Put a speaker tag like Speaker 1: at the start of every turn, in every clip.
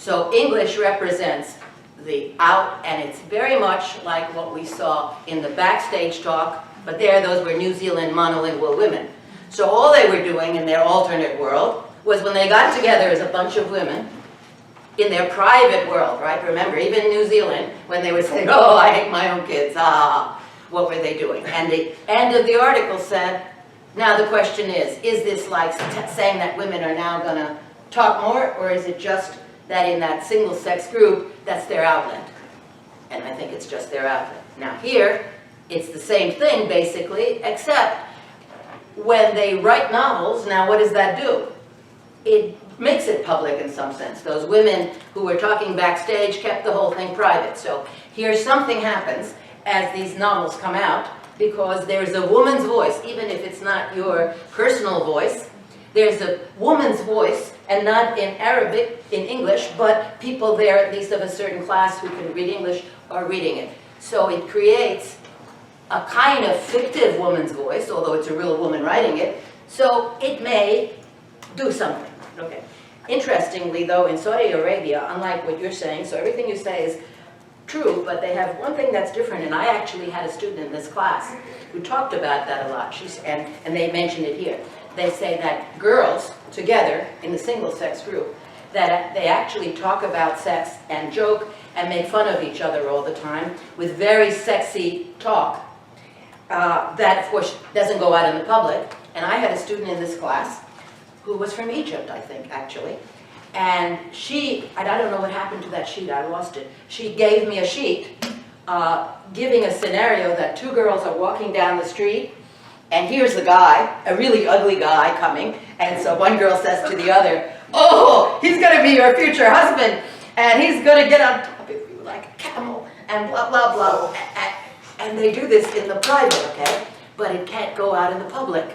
Speaker 1: So English represents the out, and it's very much like what we saw in the backstage talk, but those were New Zealand monolingual women. So all they were doing in their alternate world was when they got together as a bunch of women, in their private world, right? Remember, even in New Zealand, when they would say, oh, I hate my own kids, what were they doing? And the end of the article said, now the question is this like saying that women are now going to talk more, or is it just that in that single-sex group, that's their outlet? And I think it's just their outlet. Now here, it's the same thing, basically, except when they write novels, now what does that do? It makes it public in some sense. Those women who were talking backstage kept the whole thing private. So here something happens as these novels come out, because there's a woman's voice, even if it's not your personal voice. There's a woman's voice, and not in Arabic, in English, but people there, at least of a certain class who can read English, are reading it. So it creates a kind of fictive woman's voice, although it's a real woman writing it, so it may do something. Okay. Interestingly, though, in Saudi Arabia, unlike what you're saying, so everything you say is true, but they have one thing that's different, and I actually had a student in this class who talked about that a lot, and they mentioned it here. They say that girls together in the single-sex group, that they actually talk about sex and joke and make fun of each other all the time with very sexy talk that, of course, doesn't go out in the public. And I had a student in this class who was from Egypt, I think, actually. And I don't know what happened to that sheet, I lost it. She gave me a sheet giving a scenario that two girls are walking down the street, and here's the guy, a really ugly guy coming, and so one girl says to the other, oh, he's gonna be your future husband, and he's gonna get on top of you like a camel, and blah, blah, blah. And they do this in the private, okay? But it can't go out in the public.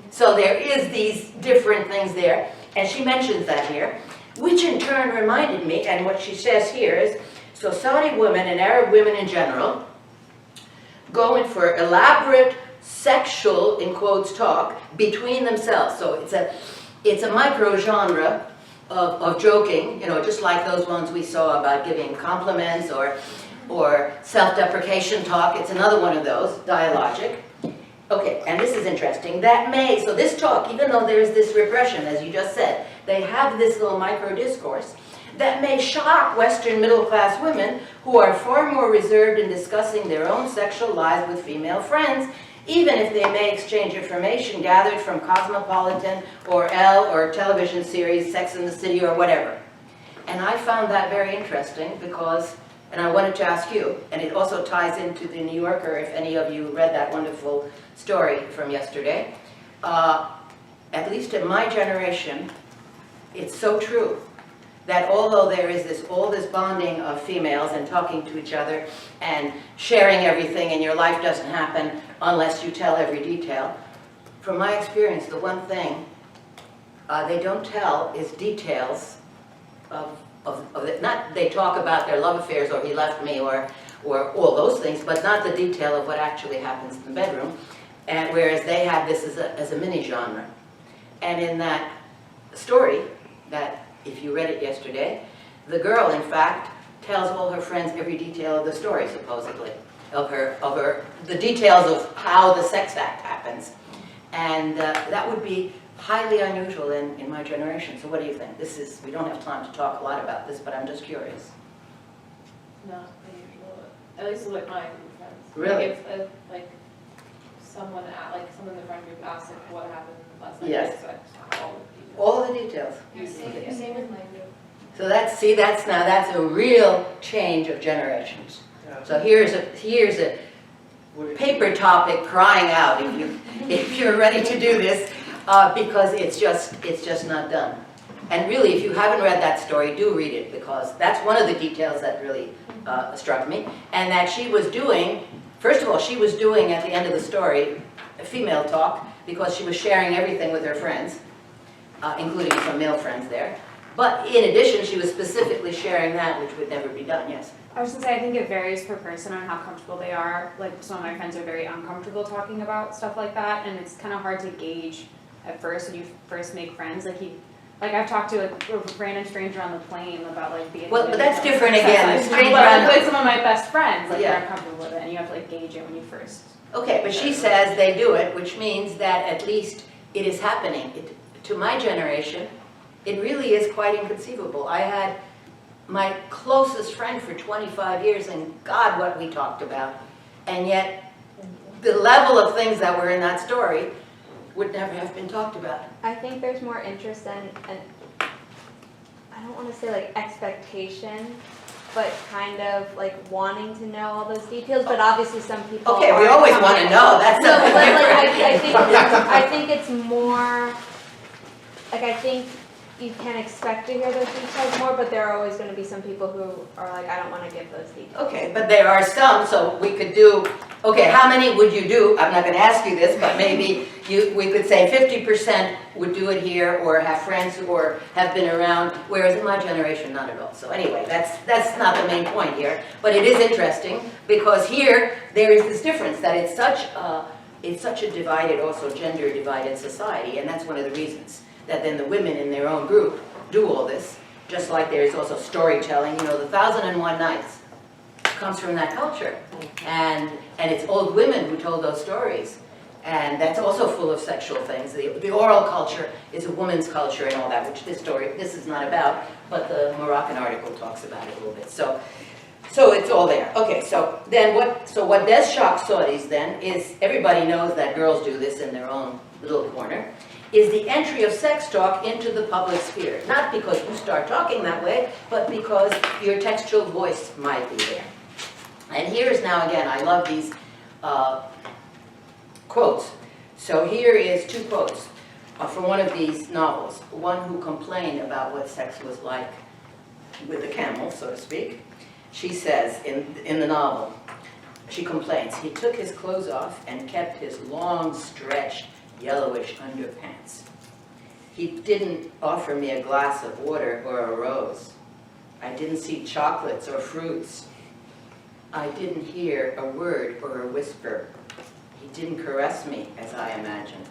Speaker 1: So there is these different things there, and she mentions that here, which in turn reminded me, and what she says here is, so Saudi women and Arab women in general go in for elaborate sexual, in quotes, talk between themselves. So it's a micro genre of joking, you know, just like those ones we saw about giving compliments or self-deprecation talk. It's another one of those, dialogic. Okay, and this is interesting. So this talk, even though there's this repression, as you just said, they have this little micro-discourse that may shock Western middle-class women who are far more reserved in discussing their own sexual lives with female friends, even if they may exchange information gathered from Cosmopolitan or Elle or television series Sex and the City or whatever. And I found that very interesting because, and I wanted to ask you, and it also ties into the New Yorker, if any of you read that wonderful story from yesterday. At least in my generation, it's so true that although there is all this bonding of females and talking to each other and sharing everything, and your life doesn't happen unless you tell every detail, from my experience, the one thing they don't tell is details of it. Not they talk about their love affairs or he left me or all those things, but not the detail of what actually happens in the bedroom. And whereas they have this as a mini genre. And in that story, that if you read it yesterday, the girl, in fact, tells all her friends every detail of the story, supposedly, the details of how the sex act happens. And that would be highly unusual in my generation. So what do you think? We don't have time to talk a lot about this, but I'm just curious.
Speaker 2: Not unusual, at least with my group of friends.
Speaker 1: Really?
Speaker 2: Like, if someone in the friend group asks what happened last night,
Speaker 1: Yes.
Speaker 2: I expect all the details.
Speaker 1: All the details.
Speaker 2: Same with my group.
Speaker 1: So that's a real change of generations. So here's a paper topic crying out if you're ready to do this, because it's just not done. And really, if you haven't read that story, do read it, because that's one of the details that really struck me. And that she was doing, first of all, she was doing at the end of the story a female talk, because she was sharing everything with her friends, including some male friends there. But in addition, she was specifically sharing that, which would never be done. Yes?
Speaker 3: I was going to say, I think it varies per person on how comfortable they are. Like, some of my friends are very uncomfortable talking about stuff like that, and it's kind of hard to gauge at first when you first make friends. Like, Like I've talked to a random stranger on the plane about like being.
Speaker 1: Well, but that's different again, the stranger
Speaker 3: But
Speaker 1: on the-
Speaker 3: like some of my best friends, like
Speaker 1: Yeah.
Speaker 3: they're uncomfortable with it, and you have to like gauge it when you first.
Speaker 1: Okay, but she says they do it, which means that at least it is happening. To my generation, it really is quite inconceivable. I had my closest friend for 25 years, and God, what we talked about. And yet, the level of things that were in that story would never have been talked about.
Speaker 4: I think there's more interest and I don't want to say like expectation, but kind of like wanting to know all those details, but obviously some people.
Speaker 1: Okay, we
Speaker 4: aren't
Speaker 1: always want to
Speaker 4: coming-
Speaker 1: know, that's
Speaker 4: No,
Speaker 1: something
Speaker 4: but like
Speaker 1: different.
Speaker 4: I think it's more, like I think you can expect to hear those details more, but there are always going to be some people who are like, I don't want to give those details.
Speaker 1: Okay, but there are some, so we could do, okay, how many would you do? I'm not going to ask you this, but maybe we could say 50% would do it here, or have friends or have been around, whereas in my generation, not at all. So anyway, that's not the main point here, but it is interesting, because here, there is this difference, that it's such a divided, also gender divided society, and that's one of the reasons that then the women in their own group do all this, just like there is also storytelling. You know, the 1001 Nights comes from that culture, and it's old women who told those stories, and that's also full of sexual things. The oral culture is a woman's culture and all that, which this is not about, but the Moroccan article talks about it a little bit. So it's all there. Okay, so what does shock studies then is, everybody knows that girls do this in their own little corner, is the entry of sex talk into the public sphere. Not because you start talking that way, but because your textual voice might be there. And here's now again, I love these quotes. So here is two quotes from one of these novels. One who complained about what sex was like with a camel, so to speak. She says in the novel, she complains, he took his clothes off and kept his long stretched yellowish underpants. He didn't offer me a glass of water or a rose. I didn't see chocolates or fruits. I didn't hear a word or a whisper. He didn't caress me as I imagined.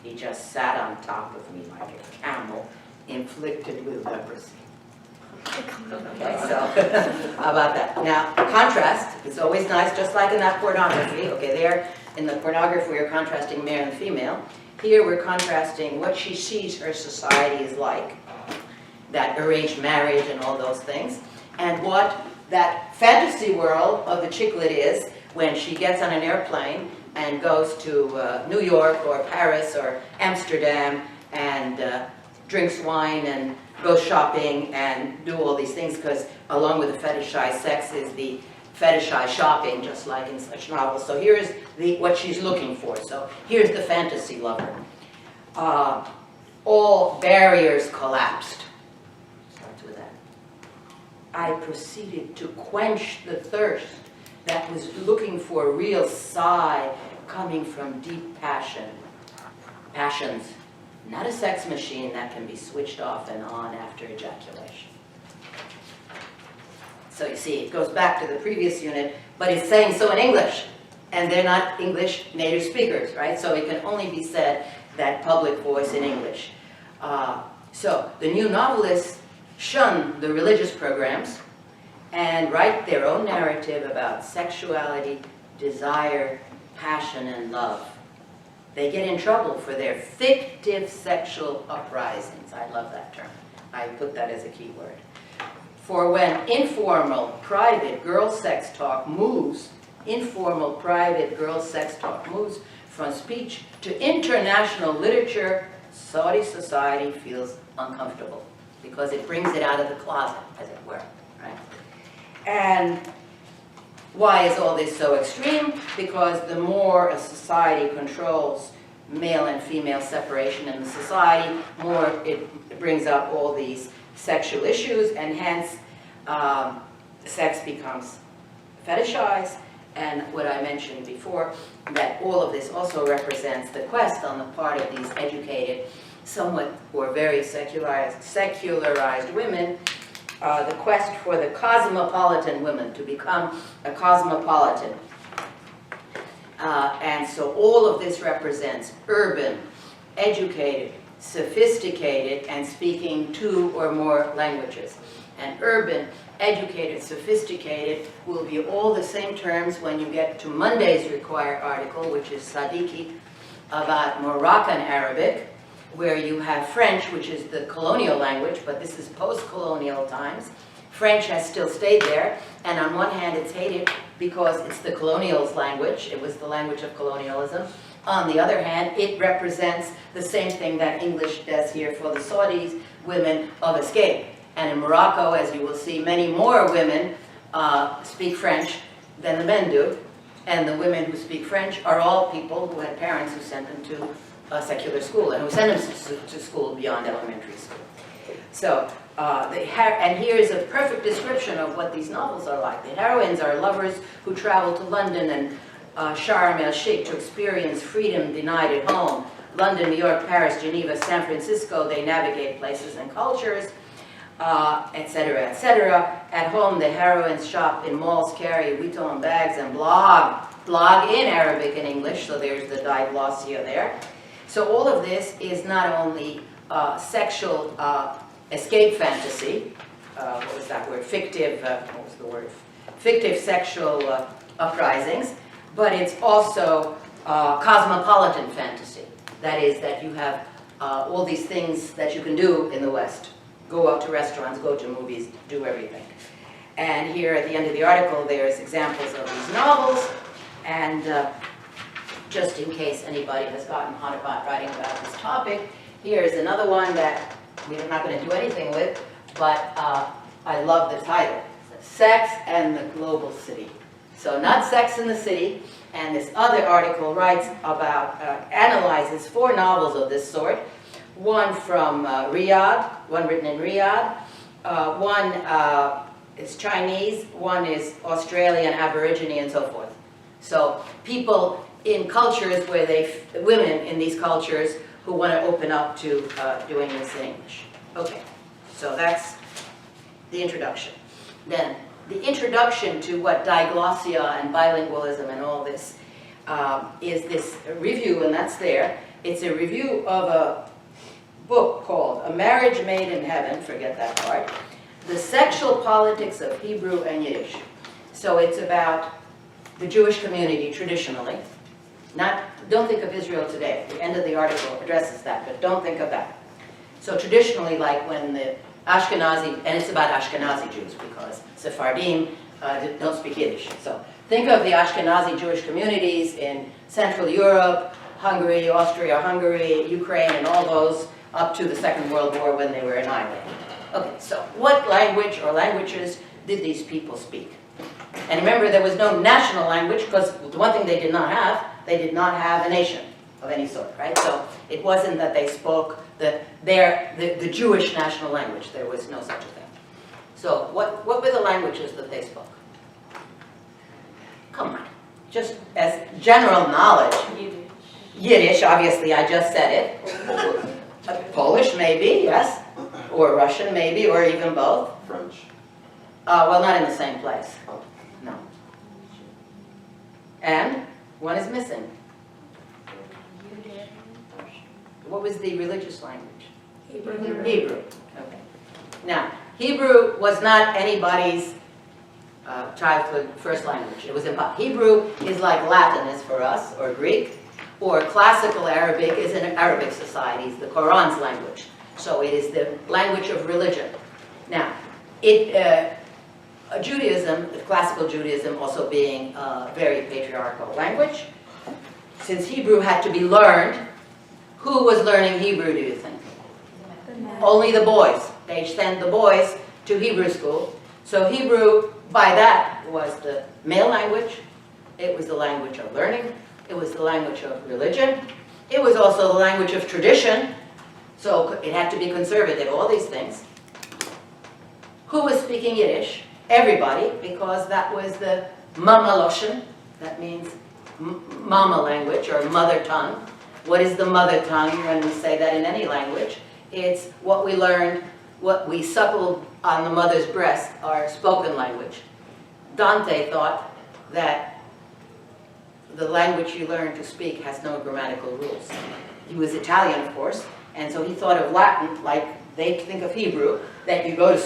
Speaker 1: He just sat on top of me like a camel inflicted with leprosy. Okay, so how about that? Now, contrast is always nice, just like in that pornography. Okay, there in the pornography we're contrasting male and female. Here we're contrasting what she sees her society is like, that arranged marriage and all those things, and what that fantasy world of the chicklet is when she gets on an airplane and goes to New York or Paris or Amsterdam and drinks wine and goes shopping and do all these things, because along with the fetishized sex is the fetishized shopping, just like in such novels. So here's what she's looking for. So here's the fantasy lover. All barriers collapsed. Starts with that. I proceeded to quench the thirst that was looking for a real sigh coming from deep passion. Passions. Not a sex machine that can be switched off and on after ejaculation. So you see, it goes back to the previous unit, but it's saying so in English, and they're not English native speakers, right? So it can only be said that public voice in English. So the new novelists shun the religious programs and write their own narrative about sexuality, desire, passion, and love. They get in trouble for their fictive sexual uprisings. I love that term. I put that as a key word. For when informal, private girl sex talk moves, informal, private girl sex talk moves from speech to international literature, Saudi society feels uncomfortable because it brings it out of the closet, as it were, right? And why is all this so extreme? Because the more a society controls male and female separation in the society, more it brings up all these sexual issues, and hence sex becomes fetishized. And what I mentioned before, that all of this also represents the quest on the part of these educated, somewhat or very secularized women, the quest for the cosmopolitan woman, to become a cosmopolitan. And so all of this represents urban, educated, sophisticated, and speaking 2 or more languages. And urban, educated, sophisticated will be all the same terms when you get to Monday's required article, which is Sadiki, about Moroccan Arabic, where you have French, which is the colonial language, but this is post-colonial times. French has still stayed there, and on one hand it's hated because it's the colonials' language, it was the language of colonialism. On the other hand, it represents the same thing that English does here for the Saudis, women of escape. And in Morocco, as you will see, many more women speak French than the men do. And the women who speak French are all people who had parents who sent them to a secular school and who sent them to school beyond elementary school. So, and here is a perfect description of what these novels are like. The heroines are lovers who travel to London and Sharm el-Sheikh to experience freedom denied at home. London, New York, Paris, Geneva, San Francisco, they navigate places and cultures, etc., etc. At home, the heroines shop in malls, carry Vuitton bags, and blog in Arabic and English, so there's the diglossia there. So all of this is not only sexual escape fantasy, what was that word, fictive, what was the word, fictive sexual uprisings, but it's also cosmopolitan fantasy. That is, that you have all these things that you can do in the West. Go out to restaurants, go to movies, do everything. And here at the end of the article, there's examples of these novels, and just in case anybody has gotten hot about writing about this topic, here's another one that we're not going to do anything with, but I love the title, Sex and the Global City. So not Sex in the City, and this other article writes about, analyzes 4 novels of this sort, one from Riyadh, one written in Riyadh, one is Chinese, one is Australian, Aborigine, and so forth. So people in cultures where women in these cultures who want to open up to doing this in English. Okay, so that's the introduction. Then the introduction to what diglossia and bilingualism and all this is this review, and that's there. It's a review of a book called A Marriage Made in Heaven, forget that part, The Sexual Politics of Hebrew and Yiddish. So it's about the Jewish community traditionally. Don't think of Israel today. The end of the article addresses that, but don't think of that. So traditionally, like when the Ashkenazi, and it's about Ashkenazi Jews because Sephardim don't speak Yiddish. So think of the Ashkenazi Jewish communities in Central Europe, Hungary, Austria-Hungary, Ukraine, and all those up to the Second World War when they were annihilated. Okay, so what language or languages did these people speak? And remember, there was no national language because the one thing they did not have a nation of any sort, right? So it wasn't that they spoke the Jewish national language. There was no such a thing. So what were the languages that they spoke? Come on, just as general knowledge. Yiddish, obviously, I just said it. Polish, maybe, yes. Or Russian, maybe, or even both.
Speaker 5: French.
Speaker 1: Well, not in the same place. No. And one is missing. What was the religious language?
Speaker 2: Hebrew.
Speaker 1: Hebrew. Okay. Now, Hebrew was not anybody's childhood first language. It was impossible. Hebrew is like Latin is for us, or Greek, or classical Arabic is in Arabic societies, the Quran's language. So it is the language of religion. Now, Judaism, classical Judaism, also being a very patriarchal language, since Hebrew had to be learned, who was learning Hebrew, do you think? Only the boys. They sent the boys to Hebrew school. So Hebrew, by that, was the male language. It was the language of learning. It was the language of religion. It was also the language of tradition. So it had to be conservative, all these things. Who was speaking Yiddish? Everybody, because that was the mama loshen. That means mama language or mother tongue. What is the mother tongue when we say that in any language? It's what we learned, what we suckled on the mother's breast, our spoken language. Dante thought that the language you learn to speak has no grammatical rules. He was Italian, of course, And so he thought of Latin like they think of Hebrew, that you go to